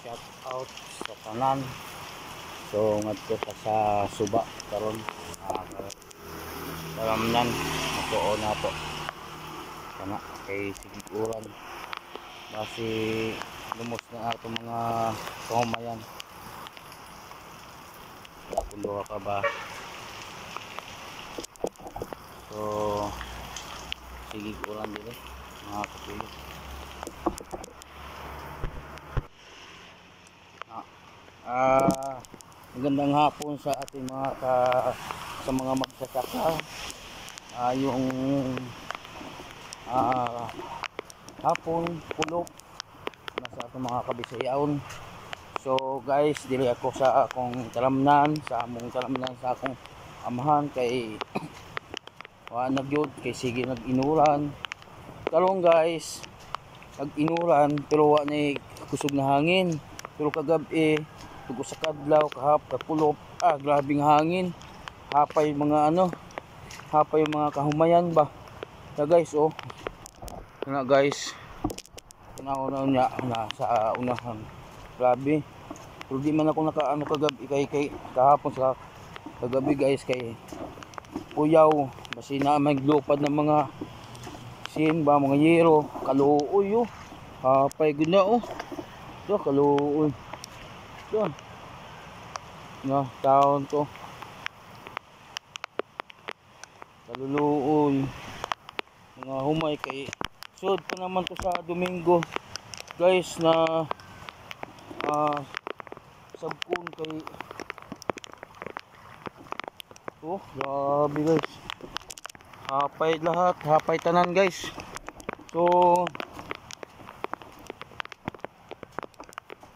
shout out sa tanan. So ngadto sa suba karon talamnan matuo na to kana kay sigiguran basi lumos na ato mga kahumayan kundo ka ba. So sigiguran din mga kapilyo. Magandang hapon sa ating sa mga magsasaka. Yung hapon pulok nasa atong mga kabisayaon. So guys, dili ako sa akong talamnan, sa among talamnan sa akong amahan kay nagyod kay sige nag-inuran. Kalong guys, nag-inuran pero wa ni kusog na hangin. Pero kagabi tugo sa kadlaw kapulop grabing hangin, hapay mga hapay mga kahumayan ba na guys. Na guys, una niya na sa unahan grabe. Pero di man ako naka kagabi kay kahapon sa kagabi guys kay puyaw basi na maglupad ng mga sin ba mga yero kaluoy hapay gud na do kaluoy doon na taon to kaluluoy mga humay kay sud pa naman to sa Domingo guys na sabkon kay grabe guys, hapay lahat, hapay tanan guys. So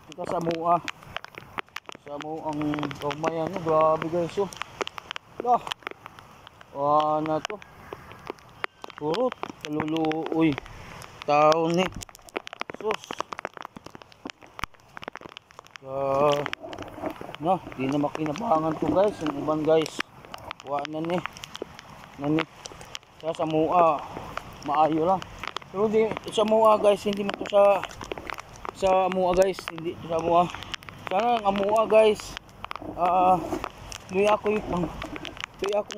kita sa mua ang kaumayan grabe guys. Na to turot kaluluoy taon ni sus di na makinabangan to guys. Yung iban guys wa nani sa mua maayo lang, pero di sa mua guys hindi mo to sa mua guys, hindi to sa mua. Sana ang mua guys duy akong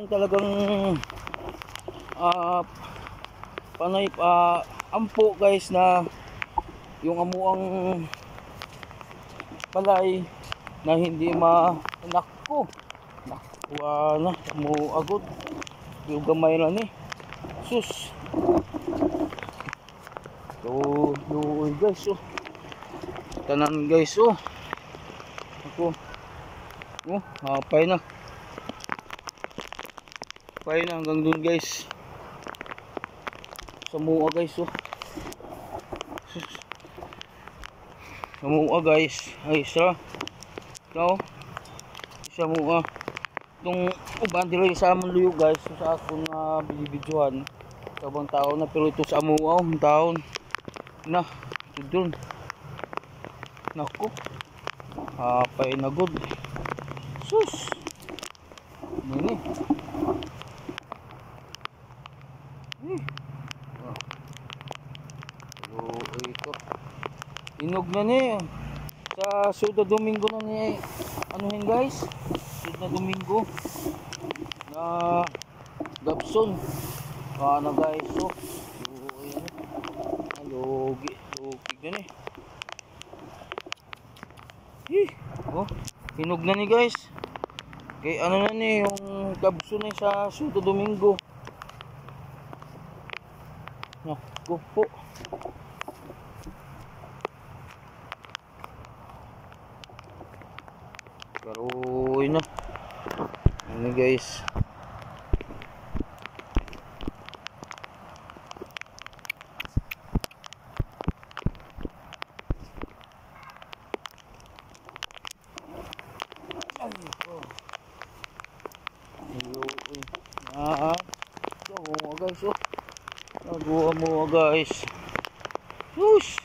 talagang panay ampo guys na yung amuang palay na hindi nakko na mo agod yung gamay na ni sus luoy guys. Tanan guys ako hapay na hanggang dun guys sa mua guys. Sa mua guys ay sa mua itong uban dili sa among luyo guys. Sa akong binibidyohan sa bang taon na, pero ito sa mua taon na dun nako hapay na good sus nini ito inog na ni sa Santo Domingo na ni anuhin guys, Santo Domingo na Gabson na guys. Logi na ni hinog na ni guys kay na ni yung Gabson na sa Santo Domingo. Naku po karoy na ini guys. Nagawa mo guys. Whoosh.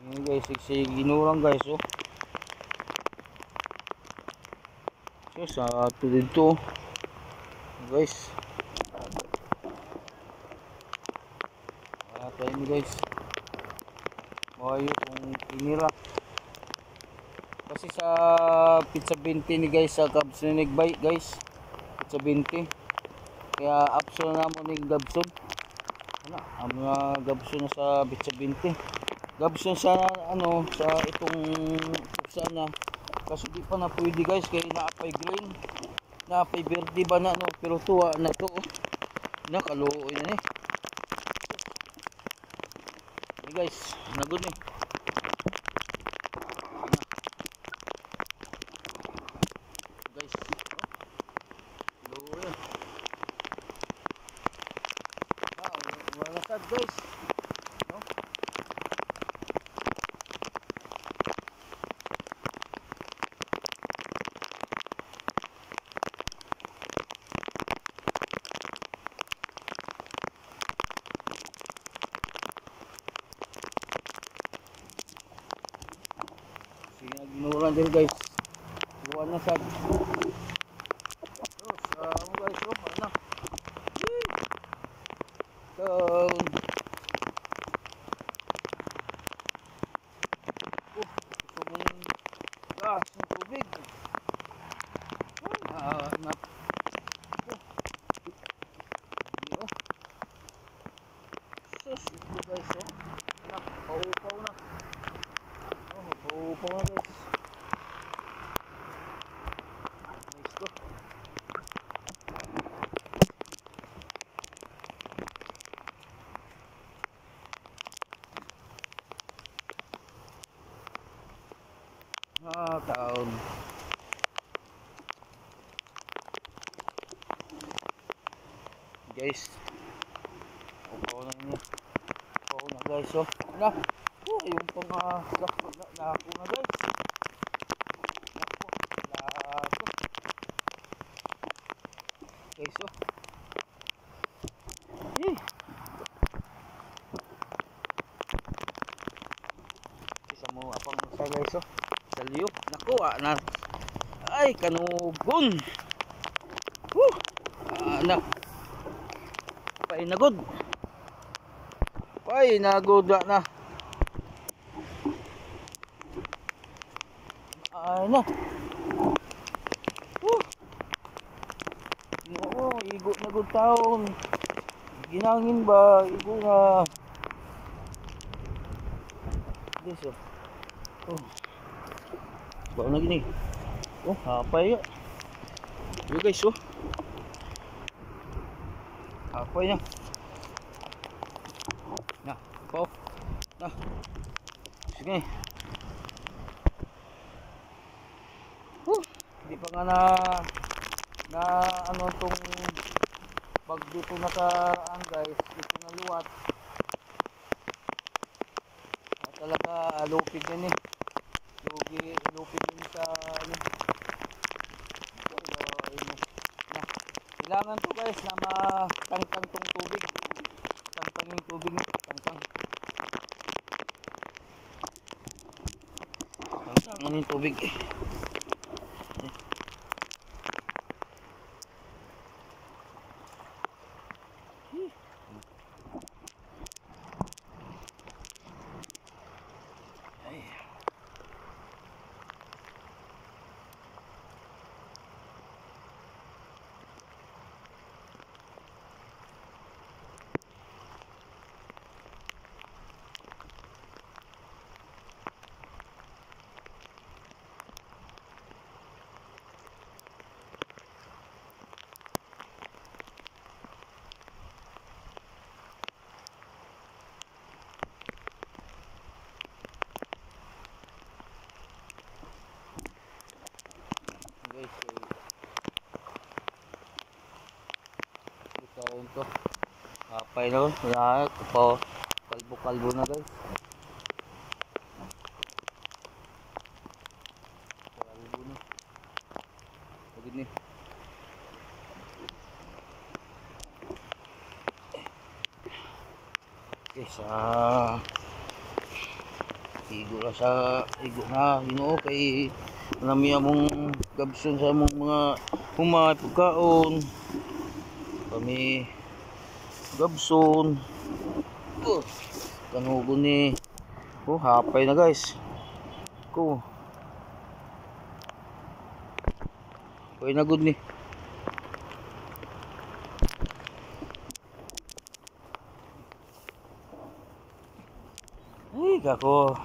Ini guys, ginurang guys. Sa ato dito guys. Kaya ni guys. Mayo kung inira. Kasi sa pizza 20 ni guys sa Cubs ni Nigbay guys. Pizza 20. Kaya option na mo ni Gabson. Ano, ang mga Gabson na sa pizza 20. Gabson sa ano sa itong pizza na kasi di pa na pwede guys kaya naapay green. Naapay verde ba na no pero tuwa na to. Nakaluoy na ni. Hey guys, nagod ni. Guys, luoy. Wala sad guys. No? Sige, ginuran din guys. Luwan na sad. Terus, guys, ano na. Down. Sumong gas ng tubig. Nap. Yo. Sus, ito guys, Nap, paupaw na. Paupaw na guys. Nice to. Taon. Guys. Paupaw na niya. Paupaw na guys, Na. Yung pang naku na guys. Naku. Lato. Guys, Isa mo apang sa guys, Sa liyok. Naku, na. Ay, kanugon. Na. Painagod. Painagod na. Ay na. No, igo na gud taon. Ginangin ba igo na. This Bawa na gini. Hapay ya. Yo guys, Hapay na. Na, po. Na. Sige. Hindi pa nga na ano tong pag dito nakaan guys, dito na luwat. Talaga lupig yan lupig yun sa ano. Kailangan to guys na matangtang tong tubig. Tangtang yung tubig nito, tangtang yung tubig guys. Ito ito. Hapay na lahat. Kalbo-kalbo na guys. Kalbo na. Begini. Guys, igo na Ginoo kay nami among Gabson sa among mga humay pagkaon kami Gabson Oh, kanugo ni. Oh, hapay na guys. Ko. Hoy na good ni. Ay, kako.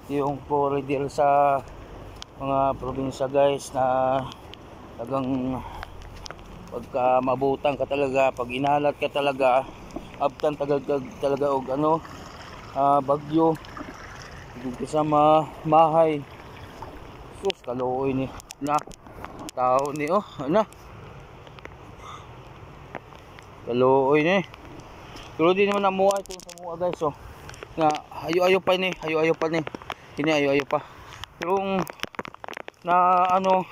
Yung corridor sa mga probinsya guys na tagang pagka mabutang ka talaga, pag inalat ka talaga, abtan talaga og ano, bagyo dito sa mahay. Sus, kaluoy ni na tao ni oh, ana. Kaluoy ni. Pero di naman namuha ito sa mua guys oh. Nga ayo-ayo pa ni, ayo-ayo pa ni. Kini ayo-ayo pa. Pero na ano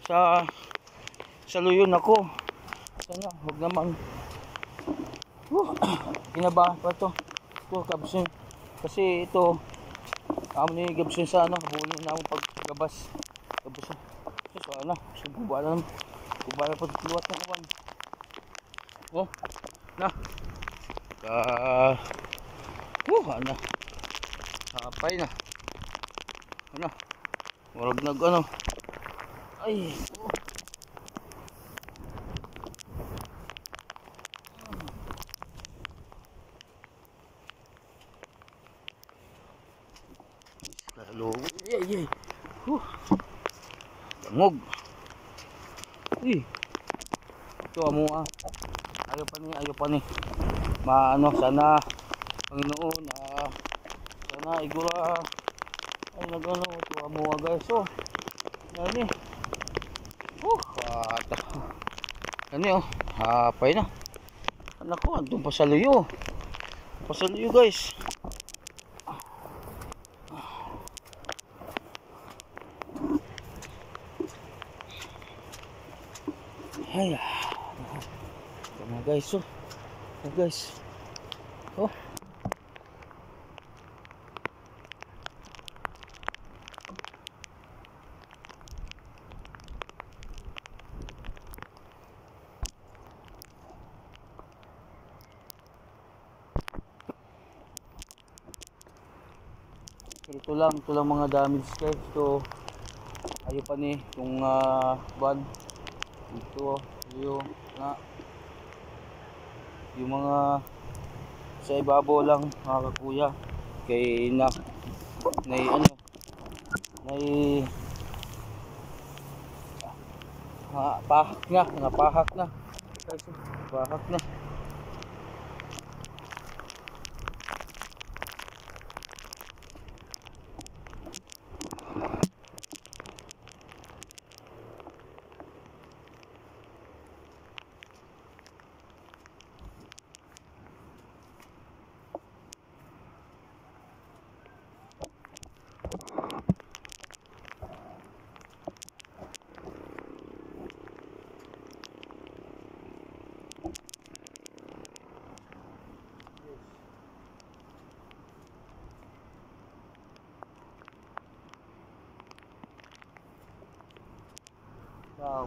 sa luyon ako. Sana wag naman. Kinabahan pa to. Ito kabsin. Kasi ito ni gabsin sa ano, habulin na akong paggabas. Gabsin. So ano, subala naman. Subala pa luwat ng awan. Oh, na. Ano. Hapay na. Ano? Warag nag ano. Ay. Oh. Hello. Yay. Tangog. Uy. Ito amo Ayaw pa ni. Maano sana Panginoon sana igura ay nagano ito amo guys. So, nani. Bata. Ano oh, hapay na. Anak ko, andun pa sa luyo. Guys. Ay, tama guys, oh. Guys. Oh. Ito lang mga damage guys. So ayo pa ni yung van ito yung mga sa ibabaw lang mga kakuya kay na ano pahak na pahak na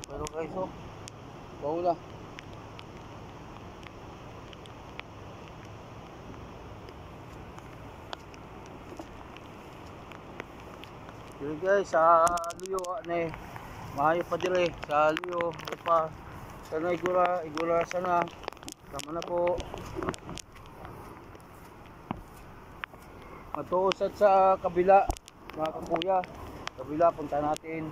pero guys oh baula yun guys sa luyo na mahayo pa dire sa luyo pa sana igura sana tama na po matuusad sa kabila mga kakuya kabila punta natin.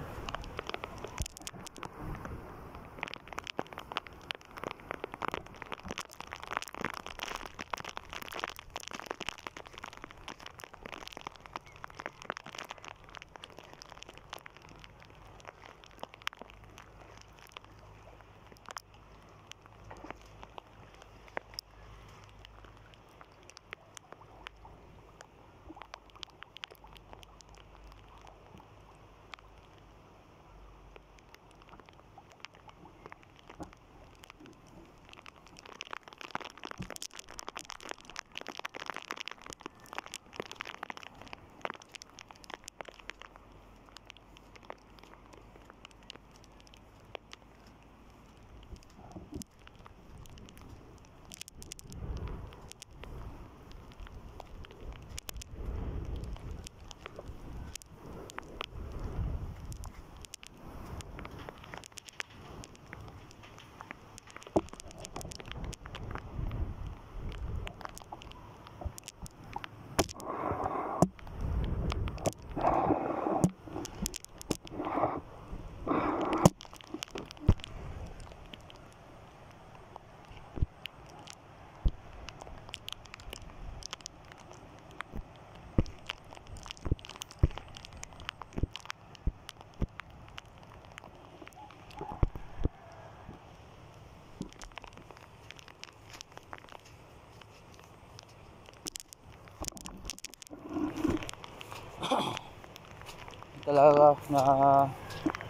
talaga na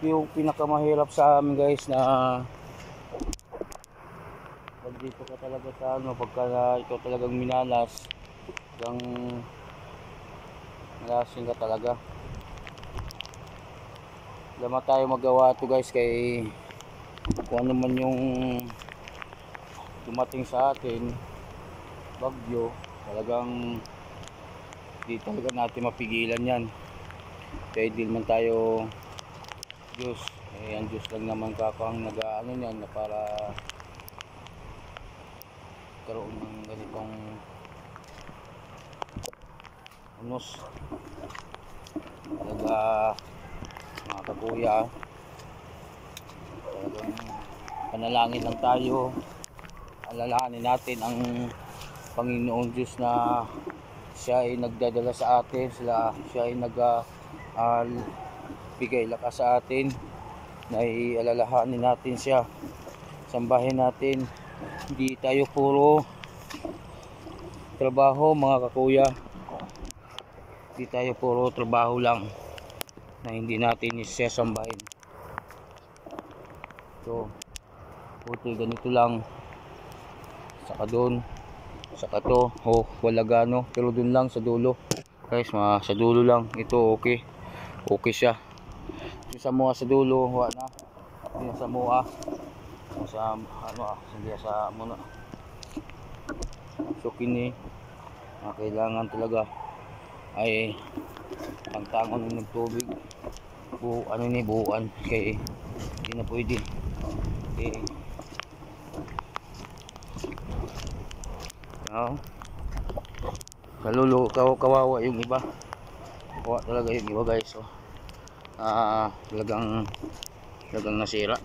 yung pinakamahirap sa amin guys, na pag dito ka talaga sa ano, pagka ikaw talagang minalas, hanggang malasin ka talaga. Wala tayo magawa to guys, kay kung ano man yung dumating sa atin, bagyo, talagang di talaga natin mapigilan yan. Kaya di man tayo Diyos, ang Diyos lang naman kakang nag-ano yan na para karoon ng ganitong unos. Talaga mga kakuya, talagang panalangin lang tayo, alalahanin natin ang Panginoon Diyos na siya ay nagdadala sa atin, siya ay bigay lakas sa atin, na ialalahanin natin siya, sambahin natin. Hindi tayo puro trabaho mga kakuya, hindi tayo puro trabaho lang na hindi natin isasambahin. So buti ganito lang, saka doon, saka to, wala gano, pero doon lang sa dulo guys, sa dulo lang ito, okay siya. Sa mua sa dulo wala na, hindi sa mua, sa ano hindi sa muna. So kini kailangan talaga ay pangtangon ng tubig, buuan, kay hindi na pwede. Okay. Kawawa yung iba, kawawa talaga yung iba guys. So talagang nasira.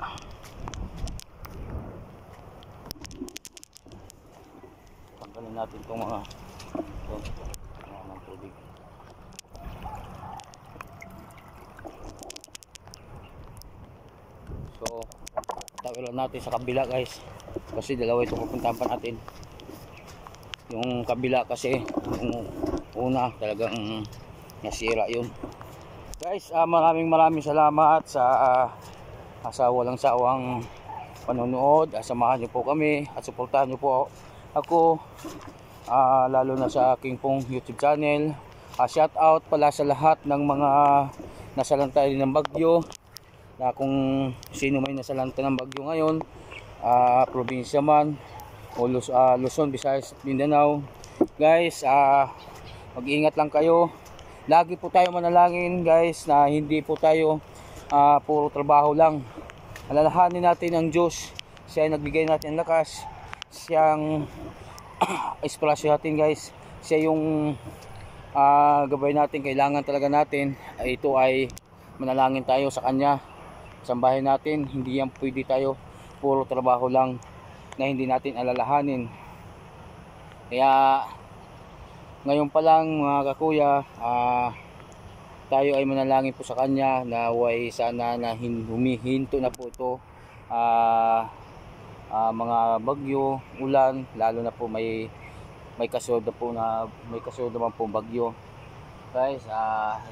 Tanggalin natin itong mga tubig. So tawalan natin sa kabila guys, kasi dalawa ito pupuntahan pa natin. Yung kabila kasi yung una talagang nasira yun guys. Maraming salamat sa walang sawang panonood. Samahan nyo po kami at suportahan nyo po ako, lalo na sa aking pong YouTube channel. Shout out pala sa lahat ng mga nasalanta ng bagyo, na kung sino may nasalanta ng bagyo ngayon, probinsya man o Luzon, Visayas at Mindanao guys, mag-ingat lang kayo. Lagi po tayo manalangin guys, na hindi po tayo puro trabaho lang. Alalahanin natin ang Diyos, siya ay nagbigay natin ng lakas, siyang esplasyo natin guys, siya yung gabay natin. Kailangan talaga natin ito ay manalangin tayo sa kanya, sambahin natin. Hindi yan pwede tayo puro trabaho lang na hindi natin alalahanin. Kaya ngayon pa lang mga kakuya, tayo ay manalangin po sa kanya na way sana na humihinto na po ito, mga bagyo, ulan, lalo na po may kasunod naman po bagyo guys.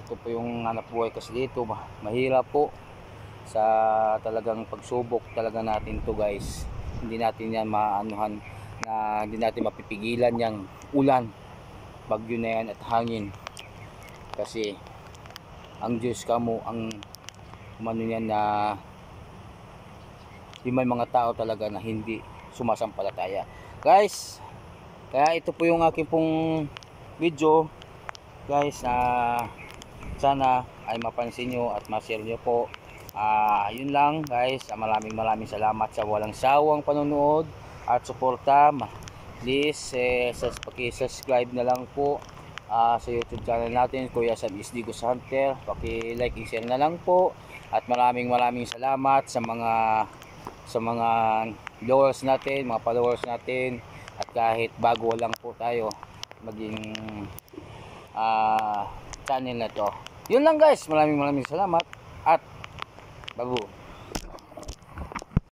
Ito po yung hanap buhay kasi dito, mahirap po sa talagang pagsubok talaga natin to guys. Hindi natin yan maanuhan, na hindi natin mapipigilan yung ulan, bagyo na yan at hangin, kasi ang Diyos kamo ang umano yan, na may mga tao talaga na hindi sumasampalataya guys. Kaya ito po yung aking pong video guys, sana ay mapansin nyo at ma-share nyo po. Yun lang guys. Maraming salamat sa walang sawang panonood at suporta. Please paki-subscribe na lang po sa YouTube channel natin, Kuya Sam SD Ghost Hunter. Paki-like and share na lang po. At maraming salamat sa mga viewers natin, mga followers natin. At kahit bago lang po tayo maging channel na to. Yun lang guys. Maraming salamat at babu.